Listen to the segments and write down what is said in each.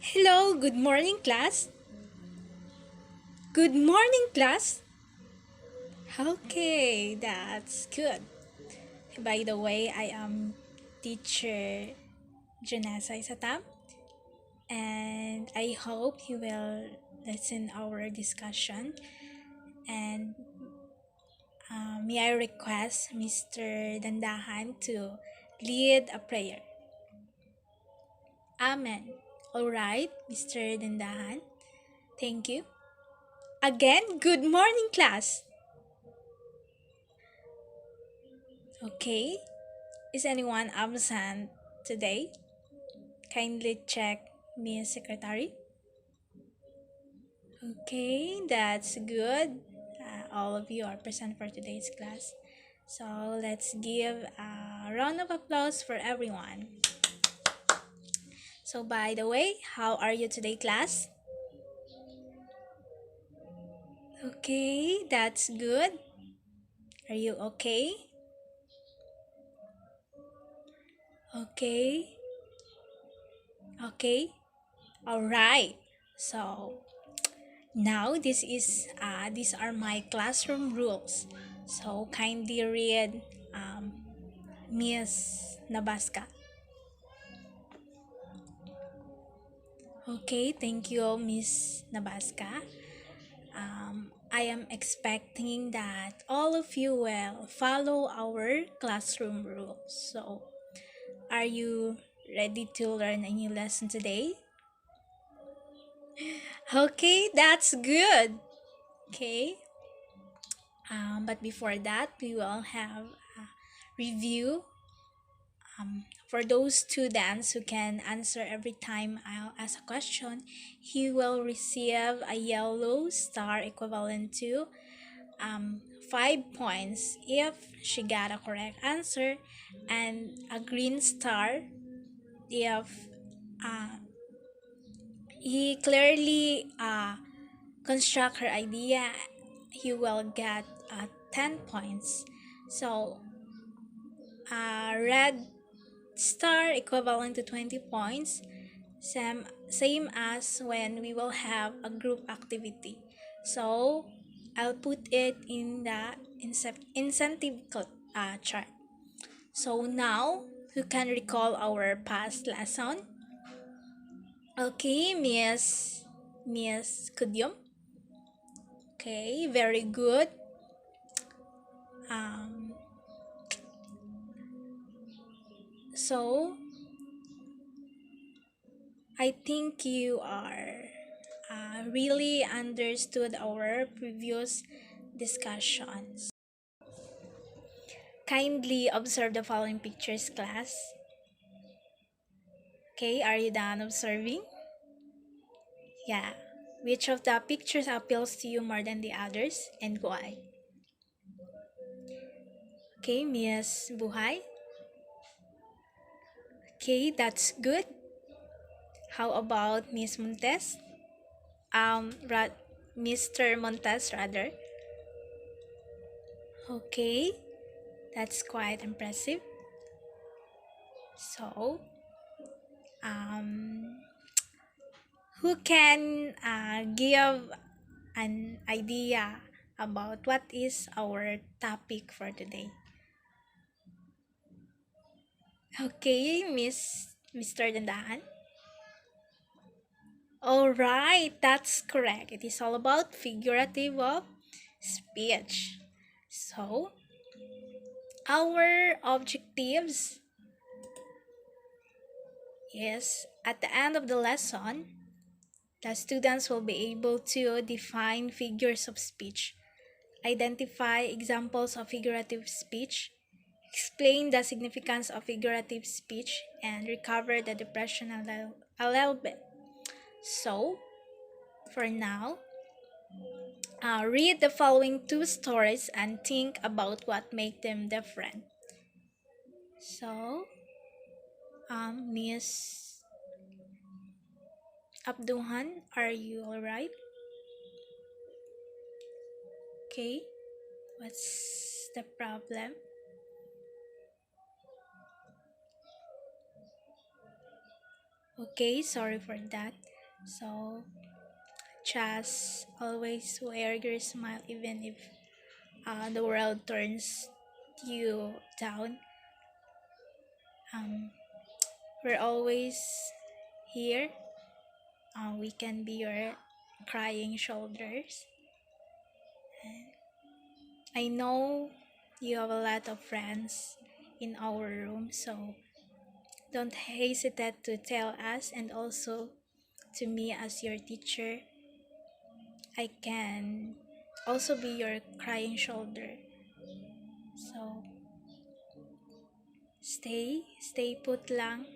Hello, good morning, class. Good morning, class. Okay, that's good. By the way, I am teacher Janessa Isatam, and I hope you will listen our discussion. And may I request Mr. Dandahan to lead a prayer. Amen. All right, Mr. Dandahan. Thank you. Again, good morning, class. Okay, is anyone absent today? Kindly check Miss Secretary. Okay, that's good. All of you are present for today's class. So let's give a round of applause for everyone. So by the way, how are you today, class? Okay, that's good. Are you okay? Okay. Okay. All right. So now these are my classroom rules. So kindly read um, Miss Nabaska. Okay, thank you, Miss Nabaska. I am expecting that all of you will follow our classroom rules. So, are you ready to learn a new lesson today? Okay, that's good. Okay, but before that, we will have a review. For those students who can answer every time I'll ask a question, he will receive a yellow star equivalent to 5 points if she got a correct answer, and a green star if uh, he clearly construct her idea. He will get 10 points. So red star equivalent to 20 points, same as when we will have a group activity. So I'll put it in the incentive chart. So now who can recall our past lesson? Okay, Miss Kudyum. Okay, very good. um so I think you are really understood our previous discussions. Kindly observe the following pictures, class. Okay, are you done observing? Yeah. Which of the pictures appeals to you more than the others and why? Okay, Miss Buhay. Okay, that's good. How about Miss Montes? Mr. Montes rather. Okay, that's quite impressive. So, um, who can give an idea about what is our topic for today? Okay, Mr. Dandahan. All right, that's correct. It is all about figurative of speech. So, our objectives is at the end of the lesson, the students will be able to define figures of speech, identify examples of figurative speech, explain the significance of figurative speech, and recover the depression a little bit. So, for now, read the following two stories and think about what make them different. So, Miss Abduhan, are you alright? Okay, what's the problem? Okay, sorry for that. So just always wear your smile even if the world turns you down. Um, we're always here. We can be your crying shoulders. I know you have a lot of friends in our room, so don't hesitate to tell us, and also to me as your teacher. I can also be your crying shoulder. So stay put lang.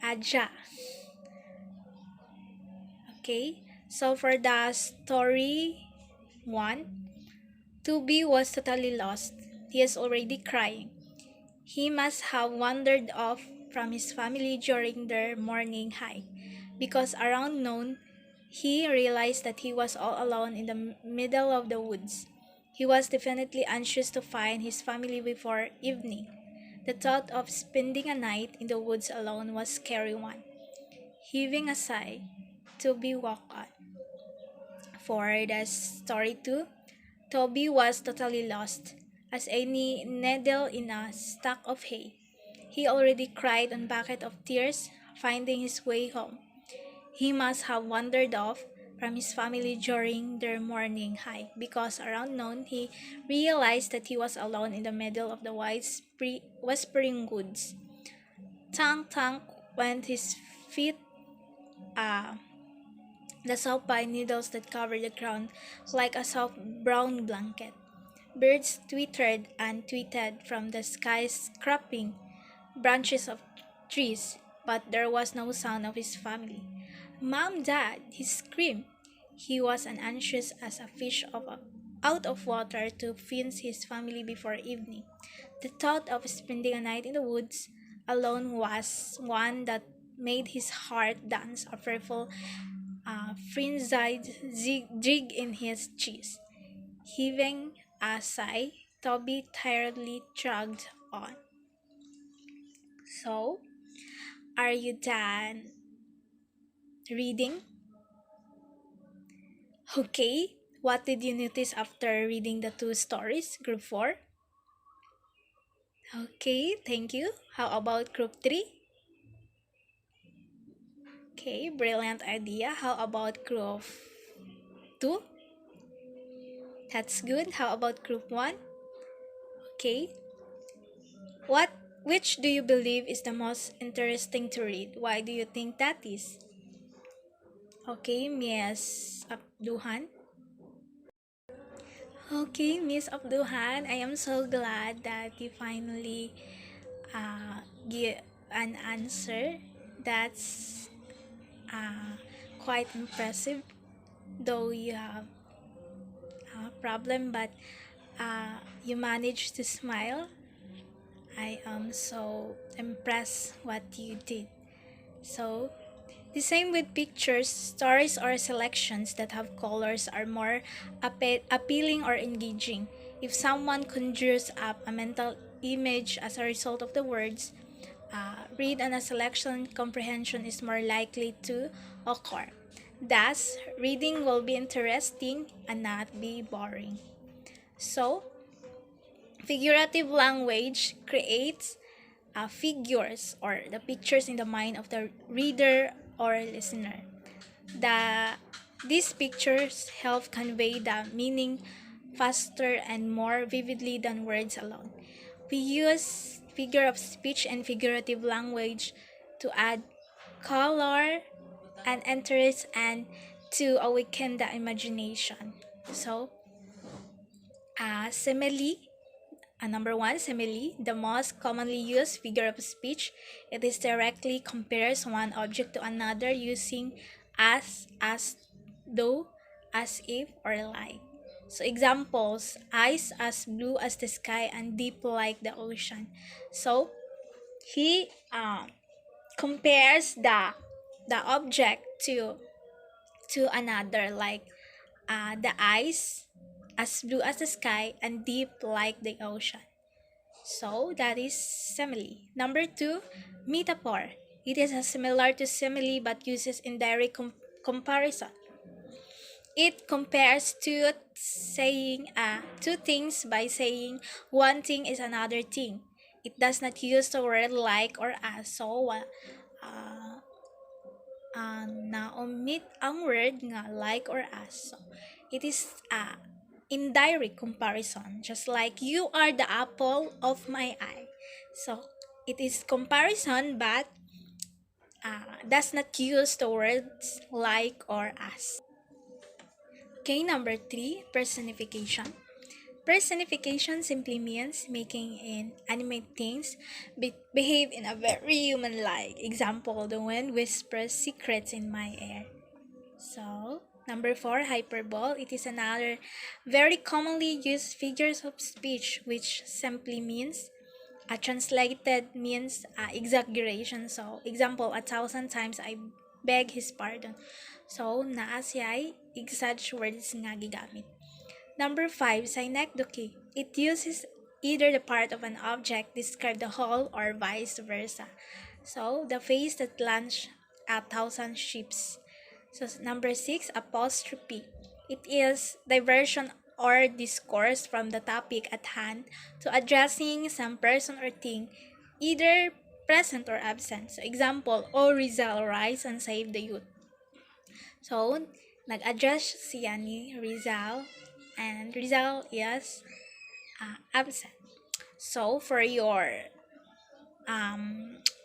Adja. Okay? So for the story 1, Tubi was totally lost. He is already crying. He must have wandered off from his family during their morning hike, because around noon, he realized that he was all alone in the middle of the woods. He was definitely anxious to find his family before evening. The thought of spending a night in the woods alone was a scary one. Heaving a sigh, Toby walked on. For the story 2, Toby was totally lost, as any needle in a stack of hay. He already cried a bucket of tears, finding his way home. He must have wandered off from his family during their morning hike, because around noon he realized that he was alone in the middle of the wide whispering woods. Tank Tank went his feet, uh, the soft pine needles that covered the ground like a soft brown blanket. Birds twittered and tweeted from the skyscraping branches of trees, but there was no sound of his family. "Mom, Dad!" he screamed. He was as anxious as a fish out of water to find his family before evening. The thought of spending a night in the woods alone was one that made his heart dance a fearful, frenzied jig in his chest. Heaving a sigh, Toby tiredly trudged on. So, are you done reading? Okay, what did you notice after reading the two stories, Group 4? Okay, thank you. How about Group 3? Okay, brilliant idea. How about Group 2? That's good. How about Group 1? Okay. What which do you believe is the most interesting to read? Why do you think that is? Okay, Miss Abduhan. Okay, Miss Abduhan, I am so glad that you finally give an answer. That's quite impressive, though you have a problem, but you managed to smile. I am so impressed what you did. So, the same with pictures, stories or selections that have colors are more appealing or engaging. If someone conjures up a mental image as a result of the words, read and a selection comprehension is more likely to occur. Thus, reading will be interesting and not be boring. So, figurative language creates figures or the pictures in the mind of the reader or listener. The These pictures help convey the meaning faster and more vividly than words alone. We use figure of speech and figurative language to add color and interest and to awaken the imagination. So, simile. Number 1, simile, the most commonly used figure of speech. It is directly compares one object to another using as, though, as if, or like. So examples: eyes as blue as the sky and deep like the ocean. So he compares the object to another, like the eyes as blue as the sky and deep like the ocean. So that is simile. Number 2, metaphor. It is similar to simile but uses indirect comparison. It compares two things by saying one thing is another thing. It does not use the word like or as. So, na-omit ang word nga like or as. So, it is indirect comparison, just like you are the apple of my eye. So, it is comparison but does not use the words like or as. Okay, number 3, personification. Personification simply means making inanimate things behave in a very human-like. Example, the wind whispers secrets in my ear. So, number 4, hyperbole. It is another very commonly used figures of speech which simply means translated means exaggeration. So, example, 1,000 times I beg his pardon. So, naa siya exag words nga gigamit. Number 5, synecdoche. It uses either the part of an object describe the whole or vice versa. So, the face that launched 1,000 ships. So, number 6, apostrophe. It is diversion or discourse from the topic at hand to addressing some person or thing, either present or absent. So, example, O Rizal, rise and save the youth. So, nag-address siya ni Rizal, and Rizal is absent. So, for your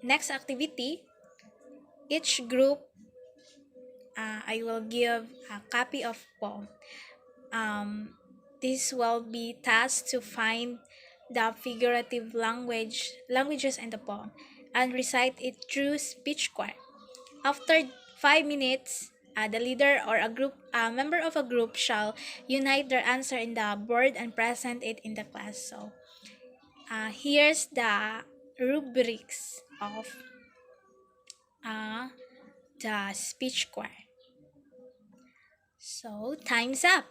next activity, each group, I will give a copy of poem. This will be tasked to find the figurative languages in the poem and recite it through speech choir. After 5 minutes, the leader or a member of a group shall unite their answer in the board and present it in the class. So, here's the rubrics of the speech choir. So, time's up.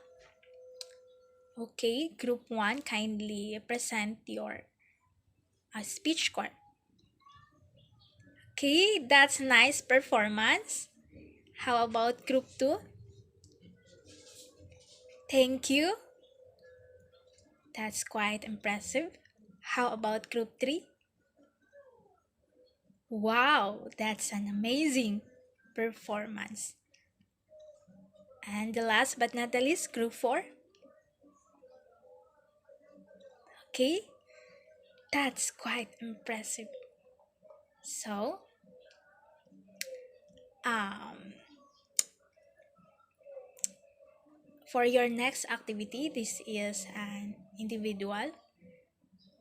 Okay, group 1, kindly present your speech choir. Okay, that's nice performance. How about group 2? Thank you. That's quite impressive. How about group 3? Wow, that's an amazing performance. And the last but not the least, group 4. Okay, that's quite impressive. So, for your next activity, this is an individual.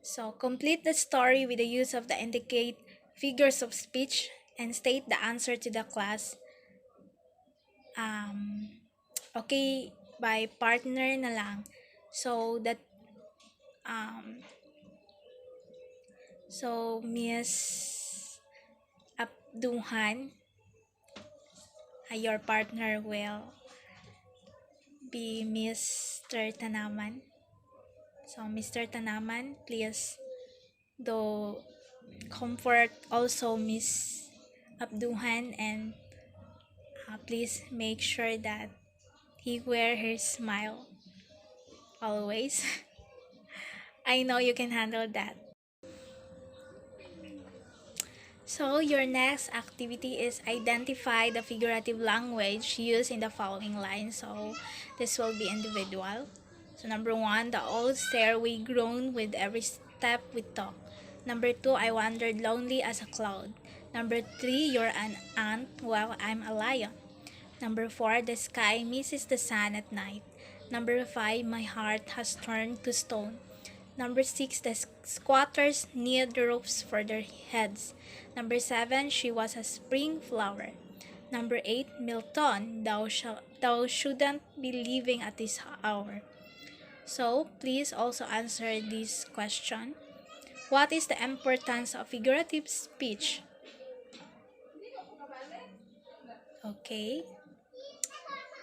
So, complete the story with the use of the indicate figures of speech and state the answer to the class. Okay, by partner na lang. So, Miss Abduhan, your partner will be Mr. Tanaman. So, Mr. Tanaman, please do comfort also Miss Abduhan, and please make sure that he wear her smile always. I know you can handle that. So, your next activity is identify the figurative language used in the following lines. So, this will be individual. So, number 1, the old stairway groaned with every step we took. Number 2, I wandered lonely as a cloud. Number 3, you're an ant while I'm a lion. Number 4, the sky misses the sun at night. Number 5, my heart has turned to stone. Number 6, the squatters need ropes for their heads. Number 7, she was a spring flower. Number 8, Milton, thou shouldn't be living at this hour. So, please also answer this question. What is the importance of figurative speech? Okay.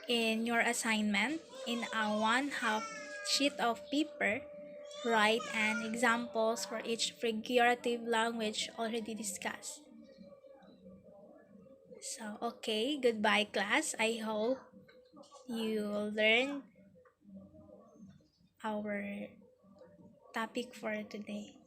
In your assignment, in a 1/2 sheet of paper, write an examples for each figurative language already discussed. So, okay, goodbye, class. I hope you learn our topic for today.